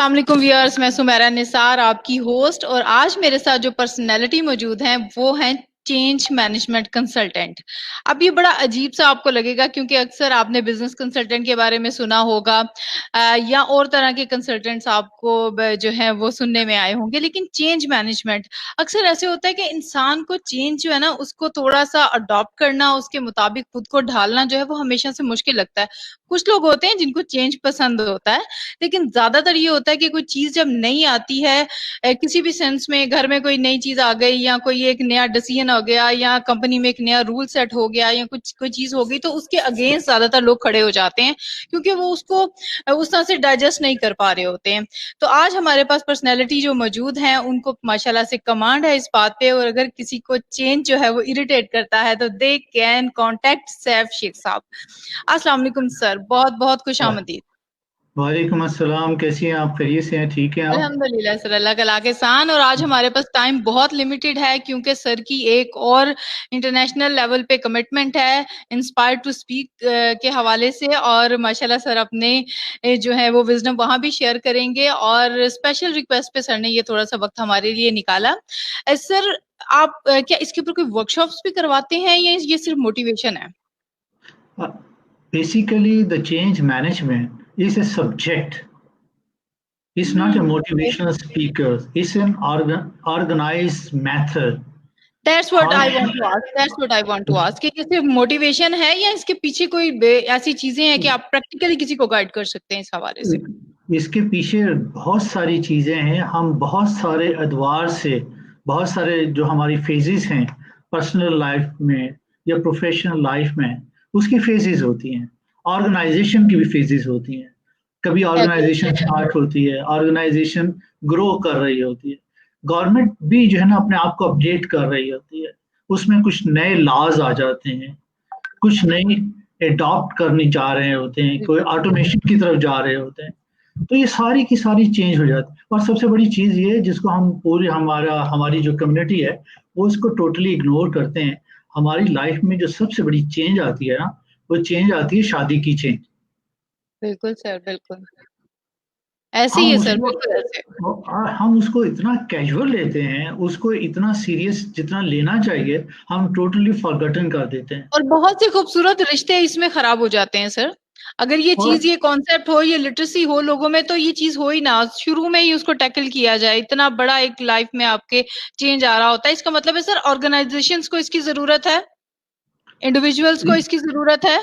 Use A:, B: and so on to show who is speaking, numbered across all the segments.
A: अस्सलाम वालेकुम व्यूअर्स, मैं सुमेरा निसार आपकी होस्ट और आज मेरे साथ जो पर्सनैलिटी मौजूद हैं वो हैं चेंज मैनेजमेंट कंसल्टेंट। अब ये बड़ा अजीब सा आपको लगेगा क्योंकि अक्सर आपने बिजनेस कंसल्टेंट के बारे में सुना होगा या और तरह के कंसल्टेंट्स आपको जो है वो सुनने में आए होंगे, लेकिन चेंज मैनेजमेंट अक्सर ऐसे होता है कि इंसान को चेंज जो है ना उसको थोड़ा सा अडॉप्ट करना, उसके मुताबिक खुद को ढालना जो है वो हमेशा से मुश्किल लगता है। कुछ लोग होते हैं जिनको चेंज पसंद होता है, लेकिन ज्यादातर ये होता है कि कोई चीज जब नई आती है, किसी भी सेंस में घर में कोई नई चीज आ गई या कोई एक नया डिसीजन हो गया या कंपनी में एक नया रूल सेट हो गया या कुछ कोई चीज हो गई, तो उसके अगेंस्ट ज्यादातर लोग खड़े हो जाते हैं क्योंकि वो उसको उस तरह से डाइजेस्ट नहीं कर पा रहे होते हैं। तो आज हमारे पास पर्सनैलिटी जो मौजूद है उनको माशाल्लाह से कमांड है इस बात पे, और अगर किसी को चेंज जो है वो इरिटेट करता है तो they can contact Saif Shaikh साहब। अस्सलाम वालेकुम सर, बहुत बहुत खुश आमदीद।
B: वालेकुम अस्सलाम। कैसी हैं आप? खैरियत से हैं? ठीक हैं आप?
A: अल्हम्दुलिल्लाह सर, अल्लाह का लाख एहसान। और आज हमारे पास टाइम बहुत लिमिटेड है क्योंकि सर की एक और इंटरनेशनल लेवल पे कमिटमेंट है इंस्पायर टू स्पीक के हवाले से, और माशाल्लाह सर अपने जो है वो विजडम वहां भी शेयर करेंगे और स्पेशल रिक्वेस्ट पे सर ने ये थोड़ा सा वक्त हमारे लिए निकाला। सर आप क्या इसके ऊपर कोई वर्कशॉप्स भी करवाते हैं या ये सिर्फ मोटिवेशन है?
B: Basically, the change management is a subject. It's not a motivational speaker. It's an organized method.
A: That's what
B: her
A: I want to ask, that's what I want to ask कि ये सिर्फ मोटिवेशन है या इसके पीछे कोई ऐसी चीजें हैं कि आप प्रैक्टिकली किसी को गाइड कर सकते हैं इस हवाले से?
B: इसके पीछे बहुत सारी चीजें हैं। हम बहुत सारे अदवार से, बहुत सारे जो हमारी फेजेस हैं पर्सनल लाइफ में या प्रोफेशनल लाइफ में, उसकी फेजेस होती हैं। ऑर्गेनाइजेशन की भी फेजेस होती हैं। कभी ऑर्गेनाइजेशन स्टार्ट होती है, ऑर्गेनाइजेशन ग्रो कर रही होती है, गवर्नमेंट भी जो है ना अपने आप को अपडेट कर रही होती है, उसमें कुछ नए लॉज आ जाते हैं, कुछ नई अडॉप्ट करने जा रहे होते हैं, कोई ऑटोमेशन की तरफ जा रहे होते हैं। तो ये सारी की सारी चेंज हो जाती है। और सबसे बड़ी चीज ये जिसको हम पूरी हमारी जो कम्युनिटी है वो इसको टोटली इग्नोर करते हैं। हमारी लाइफ में जो सबसे बड़ी चेंज आती है ना, वो चेंज आती है शादी की चेंज।
A: बिल्कुल सर, बिल्कुल ऐसे ही
B: हम
A: है सर,
B: उसको
A: बिल्कुल ऐसे।
B: हम उसको इतना कैजुअल लेते हैं, उसको इतना सीरियस जितना लेना चाहिए हम टोटली फॉरगॉटन कर देते हैं।
A: और बहुत से खूबसूरत रिश्ते इसमें खराब हो जाते हैं सर। अगर ये
B: और
A: चीज, ये कॉन्सेप्ट हो, ये लिटरेसी हो लोगों में, तो ये चीज हो ही ना, शुरू में ही उसको टैकल किया जाए। इतना बड़ा एक लाइफ में आपके चेंज आ रहा होता है, इसका मतलब है सर ऑर्गेनाइजेशंस को इसकी जरूरत है, इंडिविजुअल्स को इसकी जरूरत है,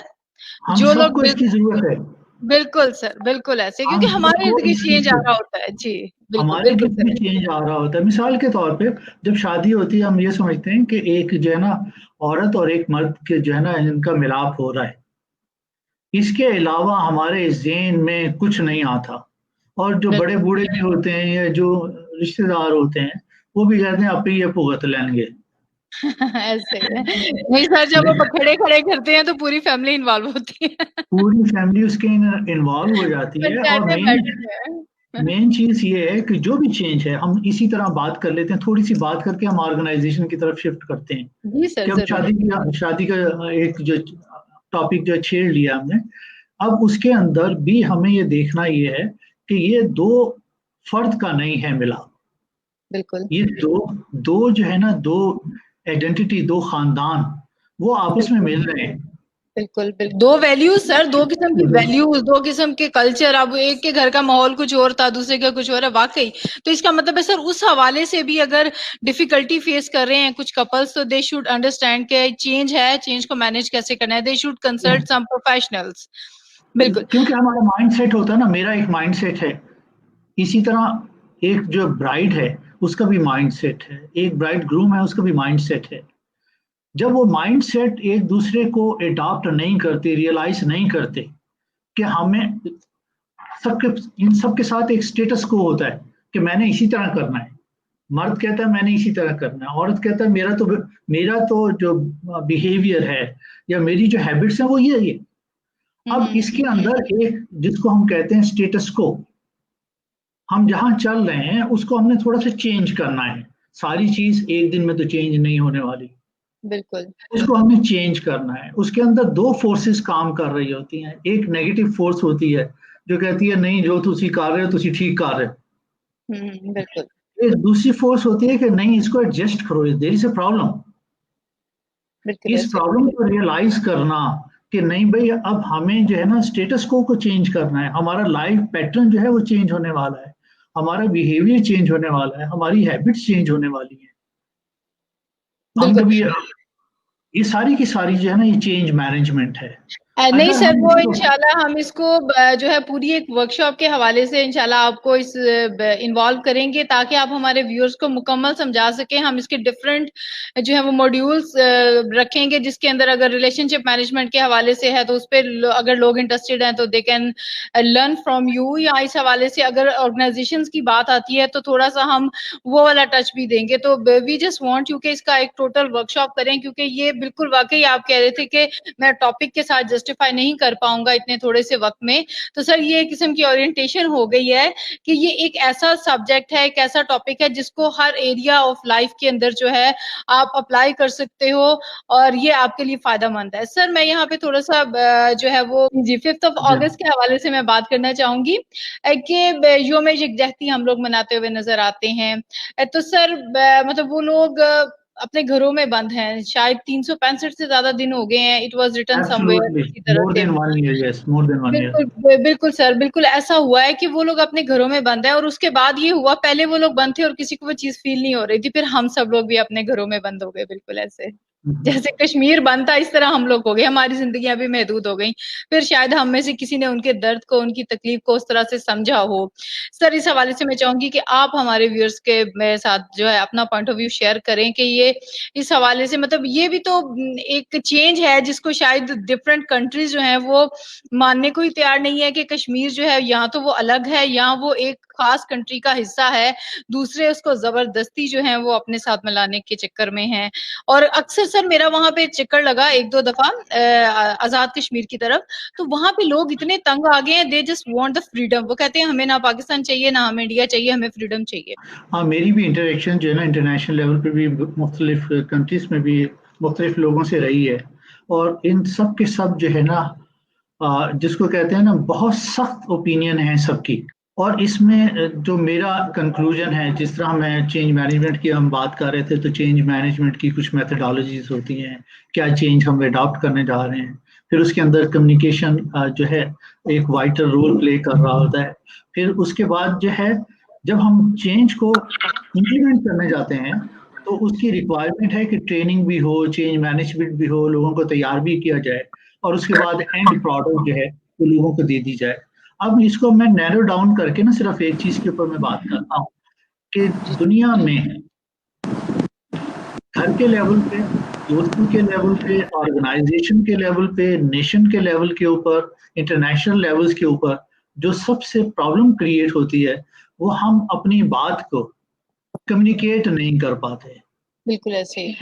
B: हम
A: जो लोग
B: सबको इसकी जरूरत है।
A: बिल्कुल सर, बिल्कुल ऐसे,
B: हम
A: क्योंकि हमारे
B: सबको
A: इर्द गिर्द
B: इसकी
A: चेंज आ रहा होता है जी। बिल्कुल
B: हमारे
A: बिल्कुल
B: गिफ्ट में
A: सर।
B: चेंज आ रहा होता है। मिसाल के तौर पे जब शादी होती है हम ये समझते हैं कि एक जो है ना औरत और एक मर्द के जो है ना इनका मिलाप हो रहा है, इसके अलावा हमारे ज़हन में कुछ नहीं आता। और जो बड़े
A: बिल्कुल
B: बूढ़े भी होते हैं या जो रिश्तेदार होते हैं वो भी कहते हैं आप ही ये भुगत लेंगे।
A: ऐसे ही है। नहीं सर, जब वो खड़े खड़े करते हैं तो पूरी फैमिली इन्वॉल्व होती है।
B: पूरी फैमिली उसके इन्वॉल्व हो जाती है। और
A: पंचायतें
B: मेन
A: बैठती हैं।
B: मेन चीज ये है कि जो भी चेंज है हम इसी तरह बात कर लेते हैं, थोड़ी सी बात करके हम ऑर्गेनाइजेशन की तरफ शिफ्ट करते हैं
A: जी सर,
B: कि हम
A: जरूर।
B: शादी का एक जो टॉपिक जो छेड़ लिया हमने। अब उसके अंदर भी हमें ये देखना ये है कि ये दो फर्द का नहीं है मिला,
A: बिल्कुल
B: ये दो दो जो है ना, दो आइडेंटिटी, दो खानदान, वो आपस में
A: बिल्कुल
B: मिल रहे हैं।
A: बिल्कुल बिल्कुल, दो वैल्यूज सर, दो किस्म की वैल्यूज, दो किस्म के कल्चर। अब एक के घर का माहौल कुछ और था, दूसरे का कुछ और है वाकई। तो इसका मतलब है सर उस हवाले से भी अगर डिफिकल्टी फेस कर रहे हैं कुछ कपल्स, तो दे शुड अंडरस्टैंड कि चेंज है, चेंज को मैनेज कैसे करना है। They should consult some professionals. बिल्कुल।
B: क्योंकि हमारा माइंड सेट होता है ना, मेरा एक माइंड सेट है, इसी तरह एक जो ब्राइड है उसका भी माइंड सेट है, एक ब्राइड ग्रूम है उसका भी माइंड सेट है। जब वो माइंड सेट एक दूसरे को अडॉप्ट नहीं करते, रियलाइज नहीं करते कि हमें सबके इन सबके साथ एक स्टेटस को होता है कि मैंने इसी तरह करना है। मर्द कहता है मैंने इसी तरह करना है, औरत कहता है मेरा तो जो बिहेवियर है या मेरी जो हैबिट्स हैं वो ये है। अब इसके अंदर एक जिसको हम कहते हैं स्टेटस को, हम जहाँ चल रहे हैं उसको हमने थोड़ा सा चेंज करना है। सारी चीज एक दिन में तो चेंज नहीं होने वाली,
A: बिल्कुल
B: उसको हमने चेंज करना है। उसके अंदर दो फोर्सेस काम कर रही होती हैं। एक नेगेटिव फोर्स होती है जो कहती है नहीं जो तुसी कर रहे हो तुसी ठीक कर रहे हो।
A: बिल्कुल
B: एक दूसरी फोर्स होती है कि नहीं इसको एडजस्ट करो, देयर इज अ प्रॉब्लम।
A: बिल्कुल
B: इस
A: ऐसे।
B: प्रॉब्लम को रियलाइज करना कि नहीं भाई अब हमें जो है ना स्टेटस को चेंज करना है, हमारा लाइफ पैटर्न जो है वो चेंज होने वाला है, हमारा बिहेवियर चेंज होने वाला है, हमारी हैबिट्स चेंज होने वाली है। हम
A: बिल्कुल।
B: जब ये सारी की सारी जो है ना ये चेंज मैनेजमेंट है।
A: नहीं
B: अगर
A: सर,
B: हम
A: वो
B: इसको
A: इंशाल्लाह हम इसको जो है पूरी एक वर्कशॉप के हवाले से इंशाल्लाह आपको इस इन्वॉल्व करेंगे, ताकि आप हमारे व्यूअर्स को मुकम्मल समझा सकें। हम इसके डिफरेंट जो है वो मॉड्यूल्स रखेंगे, जिसके अंदर अगर रिलेशनशिप मैनेजमेंट के हवाले से है तो उस पर अगर लोग इंटरेस्टेड हैं तो they can learn from you, या इस हवाले से अगर ऑर्गेनाइजेशंस की बात आती है तो थोड़ा सा हम वो वाला टच भी देंगे। तो वी जस्ट वांट यू कि इसका एक टोटल वर्कशॉप करें, क्योंकि ये बिल्कुल वाकई आप कह रहे थे कि मैं टॉपिक के साथ जस्टिफाई नहीं कर पाऊंगा इतने थोड़े से वक्त में। तो सर ये एक किस्म की ओरिएंटेशन हो गई है कि ये एक ऐसा सब्जेक्ट है, एक ऐसा टॉपिक है जिसको हर एरिया ऑफ लाइफ के अंदर जो है आप अप्लाई कर सकते हो, और ये आपके लिए फायदेमंद है। सर मैं यहाँ पे थोड़ा सा जो है वो जी 5 अगस्त के हवाले से मैं बात करना चाहूंगी कि योम यकजहती हम लोग मनाते हुए नजर आते हैं। तो सर मतलब वो लोग अपने घरों में बंद हैं, शायद 365 से ज्यादा दिन हो गए हैं, it was written somewhere
B: absolutely
A: किसी तरह
B: मोर
A: से।
B: Than 1 year, yes more than 1 year.
A: बिल्कुल बिल्कुल सर, बिल्कुल ऐसा हुआ है कि वो लोग अपने घरों में बंद है, और उसके बाद ये हुआ, पहले वो लोग बंद थे और किसी को वो चीज फील नहीं हो रही थी, फिर हम सब लोग भी अपने घरों में बंद हो गए, बिल्कुल ऐसे जैसे कश्मीर बंद था इस तरह हम लोग हो गए, हमारी जिंदगियां भी महदूद हो गई। फिर शायद हम में से किसी ने उनके दर्द को, उनकी तकलीफ को उस तरह से समझा हो। सर इस हवाले से मैं चाहूंगी कि आप हमारे व्यूअर्स के मेरे साथ जो है अपना पॉइंट ऑफ व्यू शेयर करें कि ये इस हवाले से मतलब ये भी तो एक चेंज है जिसको शायद डिफरेंट कंट्रीज जो है वो मानने को ही तैयार नहीं है कि कश्मीर जो है यहाँ तो वो अलग है, यहाँ वो एक खास कंट्री का हिस्सा है, दूसरे उसको जबरदस्ती जो है वो अपने साथ मिलाने के चक्कर में है। और अक्सर सर मेरा वहां पे चक्कर लगा एक दो दफा आजाद कश्मीर की तरफ, तो वहां पे लोग इतने तंग आ गए हैं, they just want the freedom. वो कहते हैं हमें ना पाकिस्तान चाहिए ना हमें इंडिया चाहिए, हमें फ्रीडम चाहिए।
B: हाँ मेरी भी इंटरेक्शन जो है ना इंटरनेशनल लेवल पे भी मुख्तलिफ कंट्रीज में भी मुख्तलिफ लोगों से रही है, और इन सब के सब जो है ना जिसको कहते हैं ना बहुत सख्त ओपिनियन है सबकी। और इसमें जो मेरा कंक्लूजन है, जिस तरह मैं चेंज मैनेजमेंट की हम बात कर रहे थे, तो चेंज मैनेजमेंट की कुछ मेथडोलॉजीज होती हैं, क्या चेंज हम अडॉप्ट करने जा रहे हैं, फिर उसके अंदर कम्युनिकेशन जो है एक वाइटल रोल प्ले कर रहा होता है। फिर उसके बाद जो है जब हम चेंज को इम्प्लीमेंट करने जाते हैं तो उसकी रिक्वायरमेंट है कि ट्रेनिंग भी हो, चेंज मैनेजमेंट भी हो, लोगों को तैयार भी किया जाए, और उसके बाद एंड प्रोडक्ट जो है वो लोगों को दे दी जाए। अब इसको मैं नैरो डाउन करके ना सिर्फ एक चीज के ऊपर मैं बात करता हूँ कि दुनिया में घर के लेवल पे, दोस्तों के लेवल पे, ऑर्गेनाइजेशन के लेवल पे, नेशन के लेवल के ऊपर, इंटरनेशनल लेवल्स के ऊपर जो सबसे प्रॉब्लम क्रिएट होती है वो हम अपनी बात को कम्युनिकेट नहीं कर पाते।
A: बिल्कुल ऐसे ही।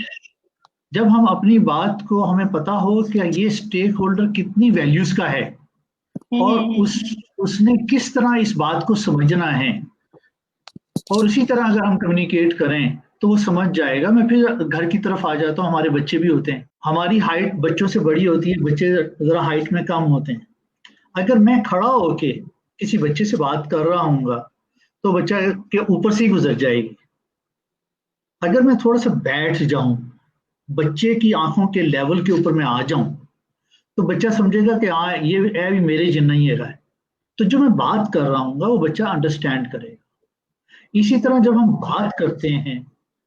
B: जब हम अपनी बात को हमें पता हो कि ये स्टेक होल्डर कितनी वैल्यूज का है और उसने किस तरह इस बात को समझना है, और उसी तरह अगर हम कम्युनिकेट करें तो वो समझ जाएगा। मैं फिर घर की तरफ आ जाता हूँ, हमारे बच्चे भी होते हैं, हमारी हाइट बच्चों से बड़ी होती है, बच्चे जरा हाइट में कम होते हैं। अगर मैं खड़ा होके किसी बच्चे से बात कर रहा हूँ तो बच्चा के ऊपर से ही गुजर जाएगी। अगर मैं थोड़ा सा बैठ जाऊं, बच्चे की आंखों के लेवल के ऊपर मैं आ जाऊं, तो बच्चा समझेगा कि हाँ ये है भी मेरे जितना ही है। तो जो मैं बात कर रहा हूँ वो बच्चा अंडरस्टैंड करेगा। इसी तरह जब हम बात करते हैं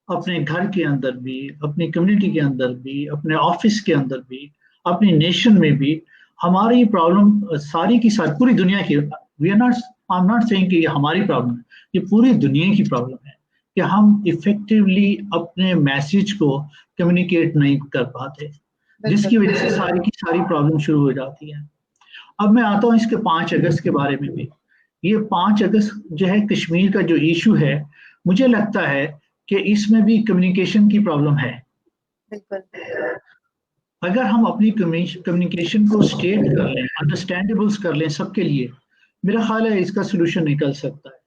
B: अपने घर के अंदर भी, अपनी कम्युनिटी के अंदर भी, अपने ऑफिस के अंदर भी, अपनी नेशन में भी, हमारी प्रॉब्लम सारी की सारी पूरी दुनिया की, we are not, I am not saying कि ये हमारी प्रॉब्लम है, ये पूरी दुनिया की प्रॉब्लम है कि हम इफेक्टिवली अपने मैसेज को कम्युनिकेट नहीं कर पाते, जिसकी वजह से सारी की सारी प्रॉब्लम शुरू हो जाती है। अब मैं आता हूँ इसके 5 अगस्त के बारे में भी। ये 5 अगस्त जो है कश्मीर का जो इशू है, मुझे लगता है कि इसमें भी कम्युनिकेशन की प्रॉब्लम है।
A: बिल्कुल
B: अगर हम अपनी कम्युनिकेशन को स्टेट कर लें, अंडरस्टैंडेबल्स कर लें सबके लिए, मेरा ख्याल है इसका सोल्यूशन निकल सकता है।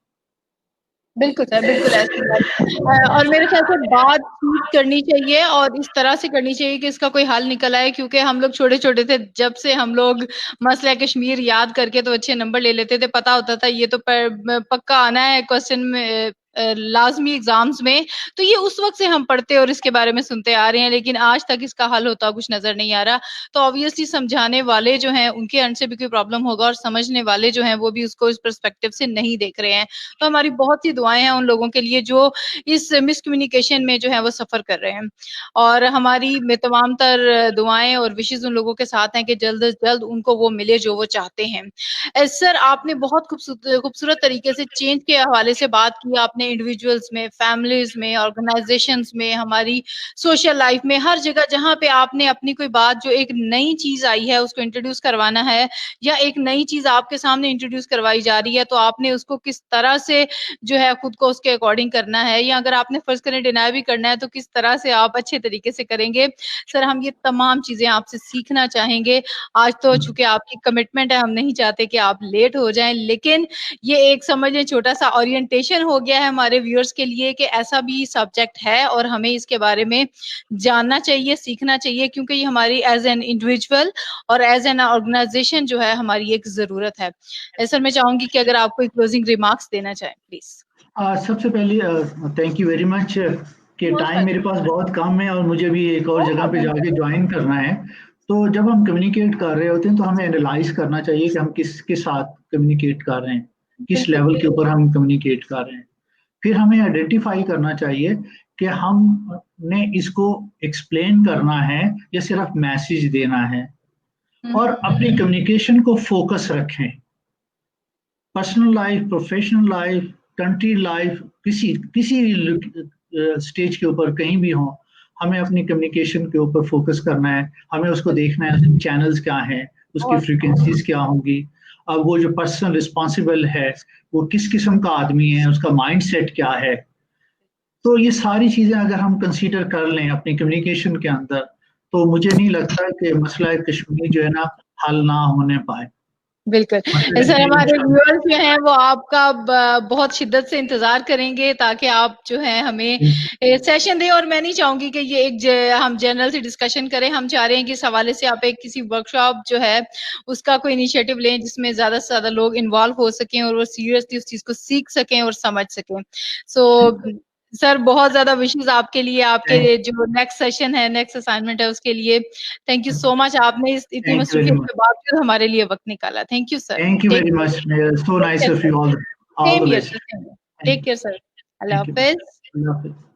A: बिल्कुल सर, बिल्कुल ऐसी बात और मेरे ख्याल से बातचीत करनी चाहिए और इस तरह से करनी चाहिए कि इसका कोई हल निकल आए, क्योंकि हम लोग छोटे-छोटे थे, जब से हम लोग मसला कश्मीर याद करके तो अच्छे नंबर ले लेते थे, पता होता था ये तो पक्का आना है क्वेश्चन में लाज़मी एग्ज़ाम्स में, तो ये उस वक़्त से हम पढ़ते और इसके बारे में सुनते आ रहे हैं, लेकिन आज तक इसका हल होता कुछ नज़र नहीं आ रहा। तो ऑब्वियसली समझाने वाले जो हैं, उनके एंड से भी कोई प्रॉब्लम होगा और समझने वाले जो हैं, वो भी उसको इस पर्सपेक्टिव से नहीं देख रहे हैं। तो हमारी बहुत सी दुआएं हैं उन लोगों के लिए जो इस मिसकम्युनिकेशन में जो है वो सफर कर रहे हैं और हमारी में तमाम तर दुआएं और विशेष उन लोगों के साथ हैं कि जल्द से जल्द उनको वो मिले जो वो चाहते हैं। सर आपने बहुत खूबसूरत तरीके से चेंज के हवाले से बात की, आपने इंडिविजुअल्स में, फैमिलीज में, ऑर्गेनाइजेशंस में, हमारी सोशल लाइफ में, हर जगह जहाँ पे आपने अपनी कोई बात जो एक नई चीज आई है उसको इंट्रोड्यूस करवाना है या एक नई चीज आपके सामने इंट्रोड्यूस करवाई जा रही है, तो आपने उसको किस तरह से जो है खुद को उसके अकॉर्डिंग करना है, या अगर आपने फर्ज करें डिनाई भी करना है तो किस तरह से आप अच्छे तरीके से करेंगे। सर हम ये तमाम चीजें आपसे सीखना चाहेंगे। आज तो चूंकि आपकी कमिटमेंट है, हम नहीं चाहते कि आप लेट हो जाएं, लेकिन ये एक समझ लें छोटा सा ओरिएंटेशन हो गया है हमारे व्यूअर्स के लिए कि ऐसा भी सब्जेक्ट है और हमें इसके बारे में जानना चाहिए, सीखना चाहिए, क्योंकि ये हमारी एज एन इंडिविजुअल और एज एन ऑर्गेनाइजेशन जो है हमारी एक जरूरत है। सर मैं चाहूंगी कि अगर आप कोई क्लोजिंग रिमार्क्स देना चाहें प्लीज।
B: सबसे पहले थैंक यू वेरी मच कि
A: मोस्ट
B: टाइम मेरे पास बहुत कम है और मुझे भी एक और जगह पे
A: वेलकम।
B: जाके ज्वाइन करना है। तो जब हम कम्युनिकेट कर रहे होते हैं तो हमें एनालाइज करना चाहिए कि हम किसके साथ कम्युनिकेट कर रहे हैं, किस
A: बिल्कुल
B: लेवल के ऊपर हम कम्युनिकेट कर रहे हैं। फिर हमें आइडेंटिफाई करना चाहिए कि हमने इसको एक्सप्लेन करना है या सिर्फ मैसेज देना है, और अपनी कम्युनिकेशन को फोकस रखें। Personal life, professional life, country life, किसी किसी स्टेज के ऊपर कहीं भी हो, हमें अपनी कम्युनिकेशन के ऊपर फोकस करना है। हमें उसको देखना है चैनल्स क्या हैं, उसकी
A: बहुत
B: फ्रीक्वेंसीज क्या होंगी। अब वो जो पर्सन रिस्पॉन्सिबल है वो किस किस्म का आदमी है, उसका माइंड सेट क्या है। तो ये सारी चीजें अगर हम कंसीडर कर लें अपनी कम्युनिकेशन के अंदर, तो मुझे नहीं लगता कि मसला कश्मीर जो है ना हल ना होने पाए।
A: बिल्कुल।
B: मसला
A: सर
B: कश्मीर
A: हमारे
B: इंशाल्लाह।
A: व्यूअर्स जो हैं वो आपका बहुत शिद्दत से इंतजार करेंगे ताकि आप जो है हमें सेशन दें, और मैं नहीं चाहूंगी कि ये एक हम जनरल से डिस्कशन करें। हम चाह रहे हैं कि इस हवाले से आप एक किसी वर्कशॉप जो है उसका कोई इनिशिएटिव लें जिसमें ज्यादा से ज्यादा लोग इन्वॉल्व हो सकें और वो सीरियसली उस चीज को सीख सकें और समझ सकें। सो सर बहुत ज्यादा विशेष आपके लिए, आपके जो नेक्स्ट सेशन है, नेक्स्ट असाइनमेंट है उसके लिए। थैंक यू सो मच, आपने इस इतनी
B: थैंक यू वेरी
A: मसरूफियत
B: मच।
A: के बावजूद हमारे लिए वक्त निकाला। Thank you sir.
B: Thank you
A: take
B: very
A: care.
B: much. So
A: take
B: nice
A: care
B: of
A: sir.
B: you all. All
A: same
B: the
A: here
B: best.
A: Sir, same here.
B: Thank
A: take
B: you.
A: Care sir. Allah
B: Thank you.
A: हाफिज।
B: Allah Hafiz.